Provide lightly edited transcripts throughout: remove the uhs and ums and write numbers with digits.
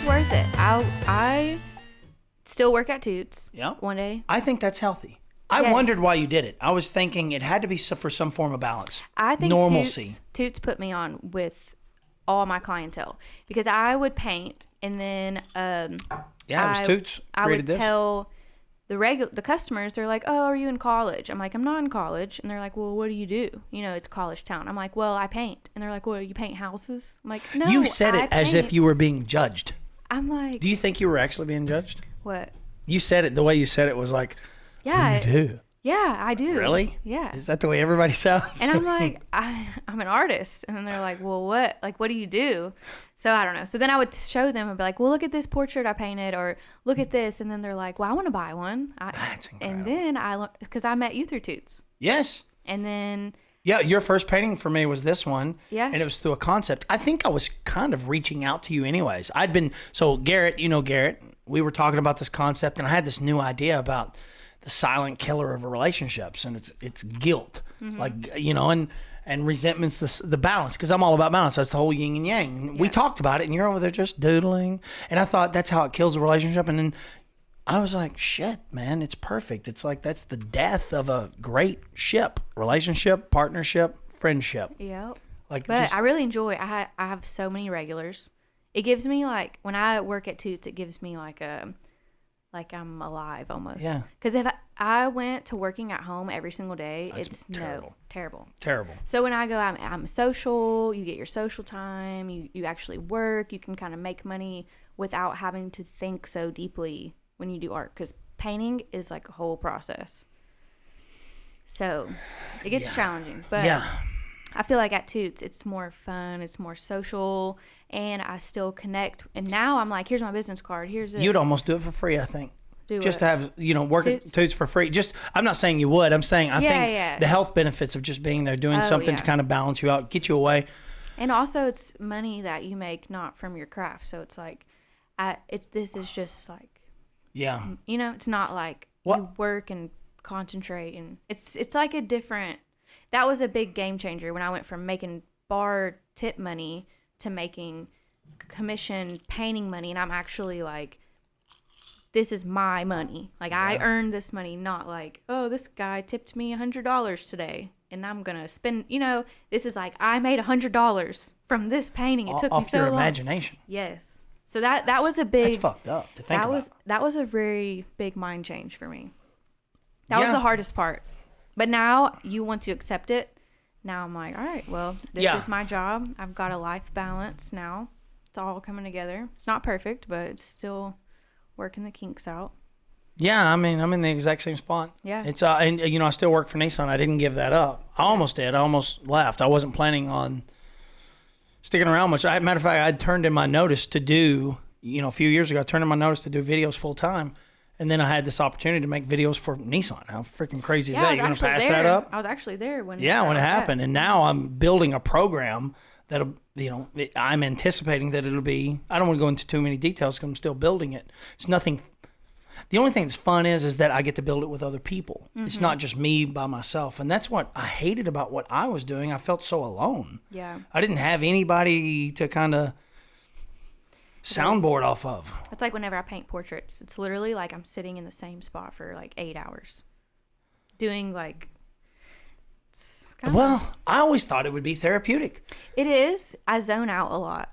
was worth it. I still work at Toots. Yeah. One day. I think that's healthy. I wondered why you did it. I was thinking it had to be for some form of balance. I think normalcy. Toots put me on with all my clientele because I would paint and then it was Toots I would created this. tell the customers, they're like, oh, are you in college? I'm like, I'm not in college. And they're like, well, what do you do? You know, it's college town. I'm like, well, I paint. And they're like, well, you paint houses? I'm like, no, You said I it as if paint. you were being judged. I'm like, Do you think you were actually being judged? what? You said it, the way you said it was like, Yeah. what do you do? Yeah, I do. Really? Yeah. Is that the way everybody sounds? And I'm like, I'm an artist. And then they're like, well, what? Like, what do you do? So I don't know. So then I would show them and be like, well, look at this portrait I painted, or look at this. And then they're like, well, I want to buy one. That's incredible. And then I learned, because I met you through Toots. Yes. And then, Yeah, your first painting for me was this one. Yeah. And it was through a concept. I think I was kind of reaching out to you anyways. So Garrett, you know Garrett, we were talking about this concept, and I had this new idea about the silent killer of relationships, and it's guilt. Like, you know, and resentment's the balance, because I'm all about balance. That's the whole yin and yang. And we talked about it, and you're over there just doodling. And I thought that's how it kills a relationship. And then I was like, shit, man, it's perfect. It's like that's the death of a great ship. Relationship, partnership, friendship. yep. Like, But just, I really enjoy, I have so many regulars. It gives me like, when I work at Toots, it gives me like I'm alive almost. Yeah. Because if I went to working at home every single day, it's terrible. terrible. So when I go, I'm social. You get your social time. You actually work. You can kind of make money without having to think so deeply when you do art. Because painting is like a whole process. So it gets challenging. But I feel like at Toots, it's more fun. It's more social. And I still connect. And now I'm like, here's my business card. Here's this. You'd almost do it for free, I think. Just to what? have, work Toots? at Toots for free. I'm not saying you would. I'm saying I think yeah. the health benefits of just being there, doing something to kind of balance you out, get you away. And also, it's money that you make not from your craft. So it's like, this is just like, it's not like you work and concentrate, and it's like a different. That was a big game changer when I went from making bar tip money to making commission painting money, and I'm actually like, this is my money. Like I earned this money, not like, oh, this guy tipped me $100 today and I'm gonna spend. This is like, I made $100 from this painting. It took me so long. Off your imagination. Yes. So that was a big. That's fucked up to think about. That was a very big mind change for me. That was the hardest part. But now you want to accept it. Now I'm like, all right, well, this is my job. I've got a life balance now. It's all coming together. It's not perfect, but it's still working the kinks out. Yeah, I mean, I'm in the exact same spot. Yeah. It's and I still work for Nissan. I didn't give that up. I almost did. I almost left. I wasn't planning on sticking around much. Matter of fact, I turned in my notice to do, a few years ago, I turned in my notice to do videos full time. And then I had this opportunity to make videos for Nissan. How freaking crazy is that? You're going to pass that up? I was actually there when it happened. And now I'm building a program that'll, I'm anticipating that it'll be, I don't want to go into too many details because I'm still building it. It's nothing. The only thing that's fun is that I get to build it with other people. Mm-hmm. It's not just me by myself. And that's what I hated about what I was doing. I felt so alone. Yeah. I didn't have anybody to kind of soundboard off of. It's like whenever I paint portraits, it's literally like I'm sitting in the same spot for like 8 hours doing like, well, I always thought it would be therapeutic. It is. I zone out a lot.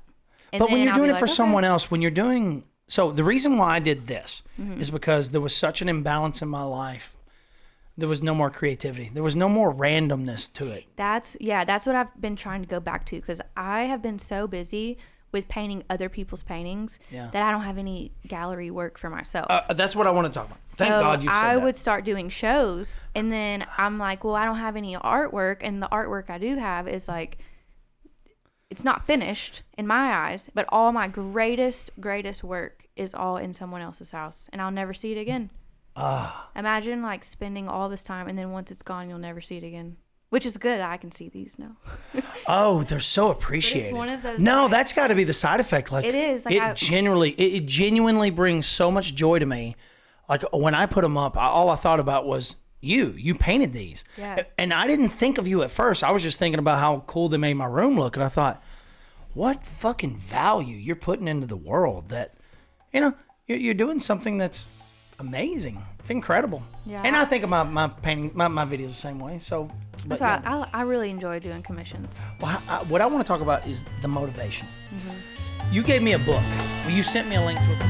And but when you're doing it like, for someone else, when you're doing, so the reason why I did this is because there was such an imbalance in my life. There was no more creativity. There was no more randomness to it. That's what I've been trying to go back to, because I have been so busy with painting other people's paintings that I don't have any gallery work for myself. That's what I want to talk about. Thank God you said that. I would start doing shows, and then I'm like, well, I don't have any artwork, and the artwork I do have is like, it's not finished in my eyes, but all my greatest work is all in someone else's house, and I'll never see it again. Imagine like spending all this time, and then once it's gone, you'll never see it again. Which is good. I can see these now. Oh, they're so appreciated. It's one of those. No, that's got to be the side effect. Like it is. Like it genuinely brings so much joy to me. Like when I put them up, all I thought about was you painted these. Yeah. And I didn't think of you at first. I was just thinking about how cool they made my room look. And I thought, what fucking value you're putting into the world that you know, you're doing something that's amazing. It's incredible. Yeah. And I think of my painting, my videos the same way. So that's why I really enjoy doing commissions. Well, what I want to talk about is the motivation. You gave me a book. Well, you sent me a link to a book.